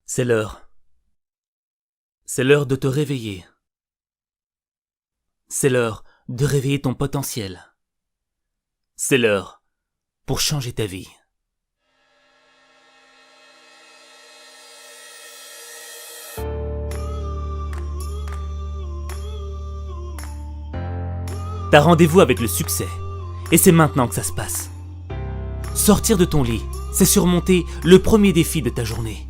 C'est l'heure. C'est l'heure de te réveiller. C'est l'heure de réveiller ton potentiel. C'est l'heure pour changer ta vie. T'as rendez-vous avec le succès, et c'est maintenant que ça se passe. Sortir de ton lit, c'est surmonter le premier défi de ta journée.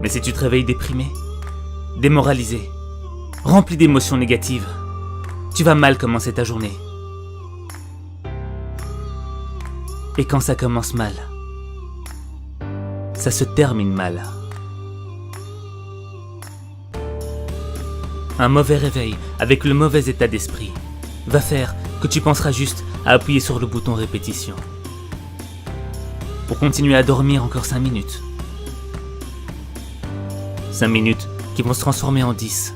Mais si tu te réveilles déprimé, démoralisé, rempli d'émotions négatives, tu vas mal commencer ta journée. Et quand ça commence mal, ça se termine mal. Un mauvais réveil avec le mauvais état d'esprit va faire que tu penseras juste à appuyer sur le bouton répétition pour continuer à dormir encore 5 minutes. 5 minutes qui vont se transformer en 10.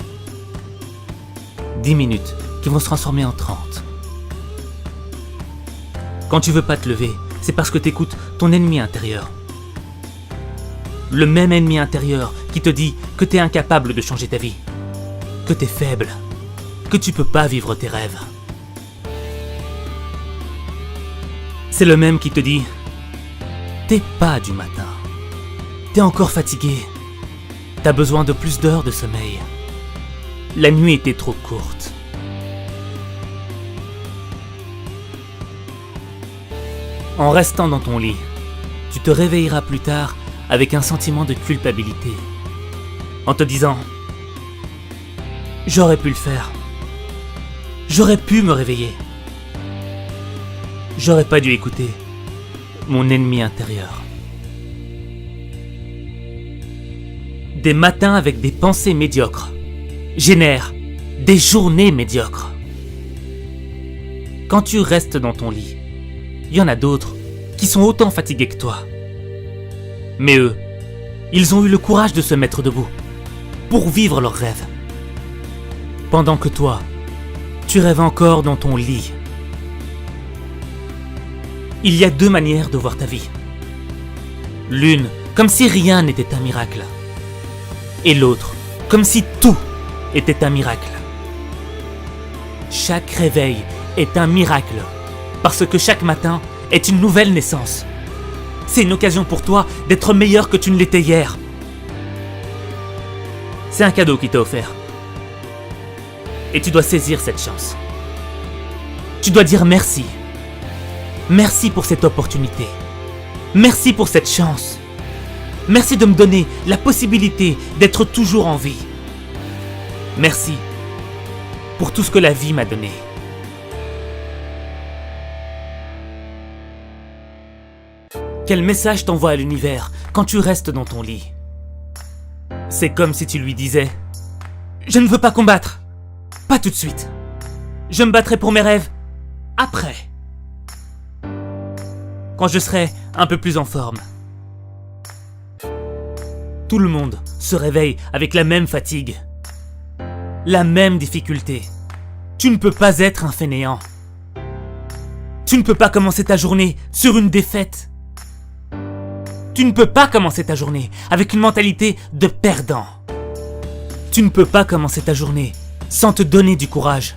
10 minutes qui vont se transformer en 30. Quand tu veux pas te lever, c'est parce que t'écoutes ton ennemi intérieur. Le même ennemi intérieur qui te dit que t'es incapable de changer ta vie, que t'es faible, que tu peux pas vivre tes rêves. C'est le même qui te dit « T'es pas du matin, t'es encore fatigué, t'as besoin de plus d'heures de sommeil, la nuit était trop courte. » En restant dans ton lit, tu te réveilleras plus tard avec un sentiment de culpabilité, en te disant « J'aurais pu le faire. J'aurais pu me réveiller. J'aurais pas dû écouter mon ennemi intérieur. » Des matins avec des pensées médiocres génèrent des journées médiocres. Quand tu restes dans ton lit, il y en a d'autres qui sont autant fatigués que toi. Mais eux, ils ont eu le courage de se mettre debout pour vivre leurs rêves. Pendant que toi, tu rêves encore dans ton lit. Il y a 2 manières de voir ta vie. L'une, comme si rien n'était un miracle. Et l'autre, comme si tout était un miracle. Chaque réveil est un miracle, parce que chaque matin est une nouvelle naissance. C'est une occasion pour toi d'être meilleur que tu ne l'étais hier. C'est un cadeau qui t'est offert. Et tu dois saisir cette chance. Tu dois dire merci. Merci pour cette opportunité. Merci pour cette chance. Merci de me donner la possibilité d'être toujours en vie. Merci pour tout ce que la vie m'a donné. Quel message t'envoie à l'univers quand tu restes dans ton lit? C'est comme si tu lui disais « Je ne veux pas combattre. Pas tout de suite. Je me battrai pour mes rêves après. Quand je serai un peu plus en forme. » Tout le monde se réveille avec la même fatigue, la même difficulté. Tu ne peux pas être un fainéant. Tu ne peux pas commencer ta journée sur une défaite. Tu ne peux pas commencer ta journée avec une mentalité de perdant. Tu ne peux pas commencer ta journée sans te donner du courage.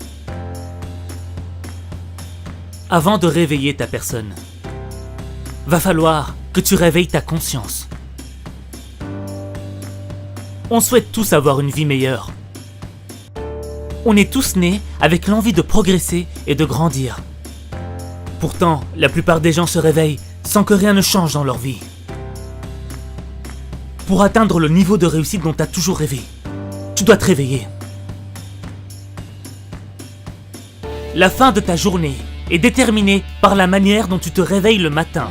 Avant de réveiller ta personne, va falloir que tu réveilles ta conscience. On souhaite tous avoir une vie meilleure. On est tous nés avec l'envie de progresser et de grandir. Pourtant, la plupart des gens se réveillent sans que rien ne change dans leur vie. Pour atteindre le niveau de réussite dont tu as toujours rêvé, tu dois te réveiller. La fin de ta journée est déterminée par la manière dont tu te réveilles le matin.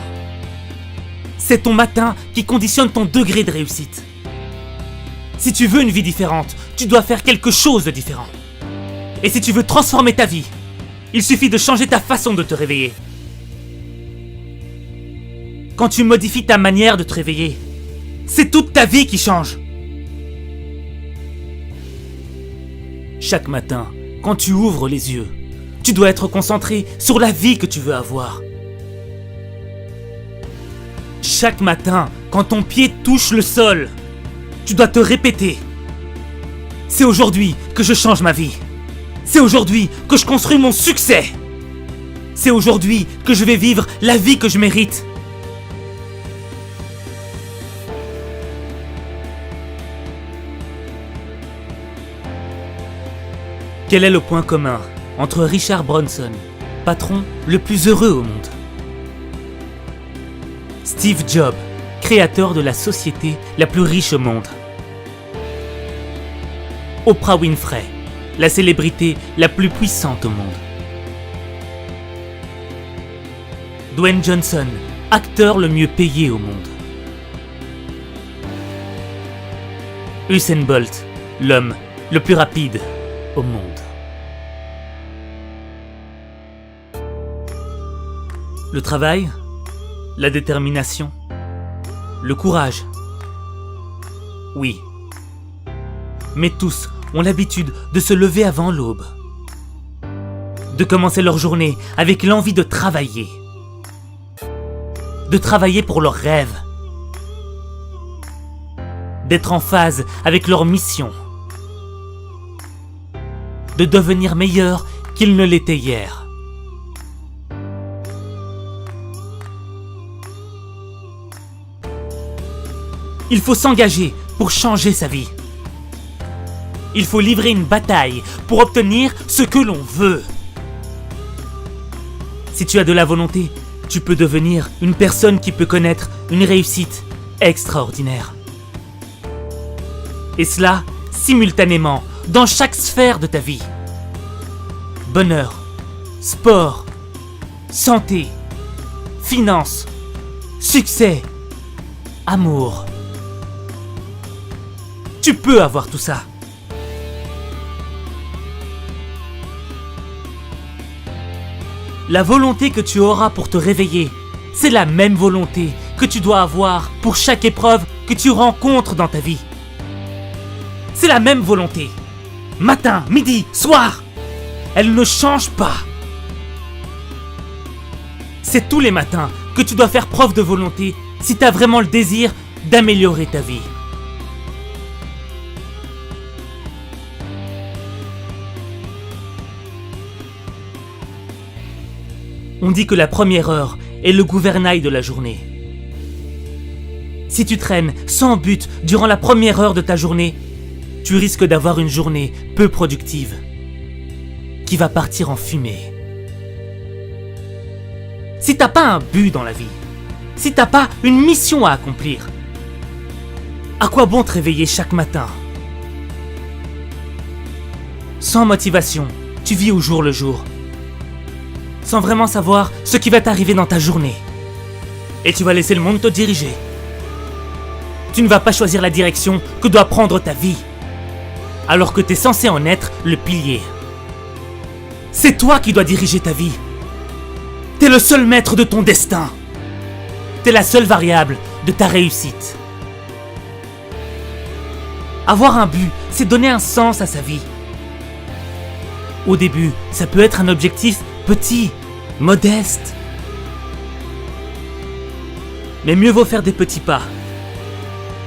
C'est ton matin qui conditionne ton degré de réussite. Si tu veux une vie différente, tu dois faire quelque chose de différent. Et si tu veux transformer ta vie, il suffit de changer ta façon de te réveiller. Quand tu modifies ta manière de te réveiller, c'est toute ta vie qui change. Chaque matin, quand tu ouvres les yeux, tu dois être concentré sur la vie que tu veux avoir. chaque matin, quand ton pied touche le sol, tu dois te répéter. C'est aujourd'hui que je change ma vie. C'est aujourd'hui que je construis mon succès. C'est aujourd'hui que je vais vivre la vie que je mérite. Quel est le point commun entre Richard Branson, patron le plus heureux au monde, Steve Jobs, créateur de la société la plus riche au monde, Oprah Winfrey, la célébrité la plus puissante au monde, Dwayne Johnson, acteur le mieux payé au monde, Usain Bolt, l'homme le plus rapide au monde. Le travail, la détermination, le courage. Oui. Mais tous ont l'habitude de se lever avant l'aube, de commencer leur journée avec l'envie de travailler pour leurs rêves, d'être en phase avec leur mission, de devenir meilleurs qu'ils ne l'étaient hier. Il faut s'engager pour changer sa vie. Il faut livrer une bataille pour obtenir ce que l'on veut. Si tu as de la volonté, tu peux devenir une personne qui peut connaître une réussite extraordinaire. Et cela, simultanément, dans chaque sphère de ta vie. Bonheur, sport, santé, finances, succès, amour. Tu peux avoir tout ça. La volonté que tu auras pour te réveiller, c'est la même volonté que tu dois avoir pour chaque épreuve que tu rencontres dans ta vie. C'est la même volonté. Matin, midi, soir. Elle ne change pas. C'est tous les matins que tu dois faire preuve de volonté si tu as vraiment le désir d'améliorer ta vie. On dit que la première heure est le gouvernail de la journée. Si tu traînes sans but durant la première heure de ta journée, tu risques d'avoir une journée peu productive, qui va partir en fumée. Si t'as pas un but dans la vie, si t'as pas une mission à accomplir, à quoi bon te réveiller chaque matin? Sans motivation, tu vis au jour le jour, sans vraiment savoir ce qui va t'arriver dans ta journée. Et tu vas laisser le monde te diriger. Tu ne vas pas choisir la direction que doit prendre ta vie, alors que tu es censé en être le pilier. C'est toi qui dois diriger ta vie. T'es le seul maître de ton destin. T'es la seule variable de ta réussite. Avoir un but, c'est donner un sens à sa vie. Au début, ça peut être un objectif petit, modeste. Mais mieux vaut faire des petits pas,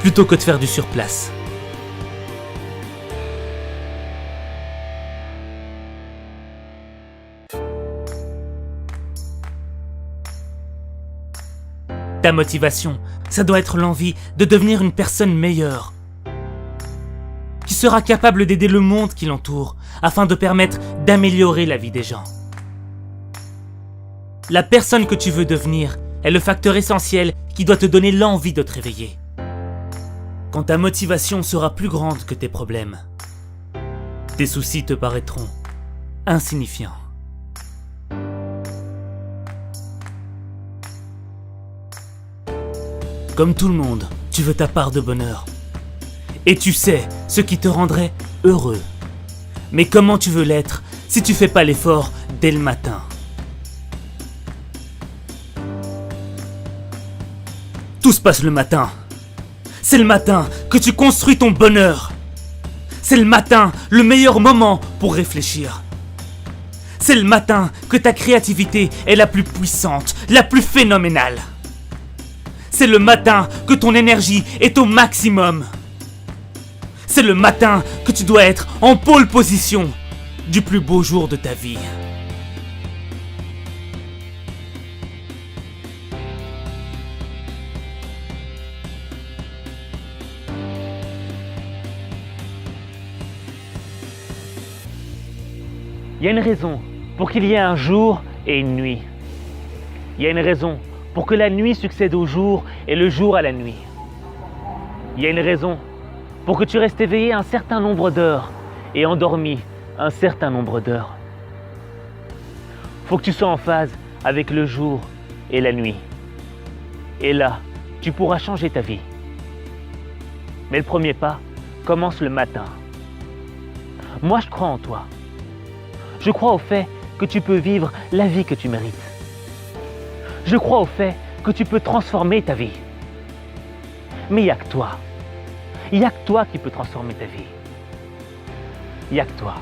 plutôt que de faire du surplace. Ta motivation, ça doit être l'envie de devenir une personne meilleure, qui sera capable d'aider le monde qui l'entoure, afin de permettre d'améliorer la vie des gens. La personne que tu veux devenir est le facteur essentiel qui doit te donner l'envie de te réveiller. Quand ta motivation sera plus grande que tes problèmes, tes soucis te paraîtront insignifiants. Comme tout le monde, tu veux ta part de bonheur. Et tu sais ce qui te rendrait heureux. Mais comment tu veux l'être si tu fais pas l'effort dès le matin? Tout se passe le matin. C'est le matin que tu construis ton bonheur. C'est le matin le meilleur moment pour réfléchir. C'est le matin que ta créativité est la plus puissante, la plus phénoménale. C'est le matin que ton énergie est au maximum. C'est le matin que tu dois être en pole position du plus beau jour de ta vie. Il y a une raison pour qu'il y ait un jour et une nuit. Il y a une raison pour que la nuit succède au jour et le jour à la nuit. Il y a une raison pour que tu restes éveillé un certain nombre d'heures et endormi un certain nombre d'heures. Faut que tu sois en phase avec le jour et la nuit. Et là, tu pourras changer ta vie. Mais le premier pas commence le matin. Moi, je crois en toi. Je crois au fait que tu peux vivre la vie que tu mérites. Je crois au fait que tu peux transformer ta vie. Mais il n'y a que toi. Il n'y a que toi qui peux transformer ta vie. Il n'y a que toi.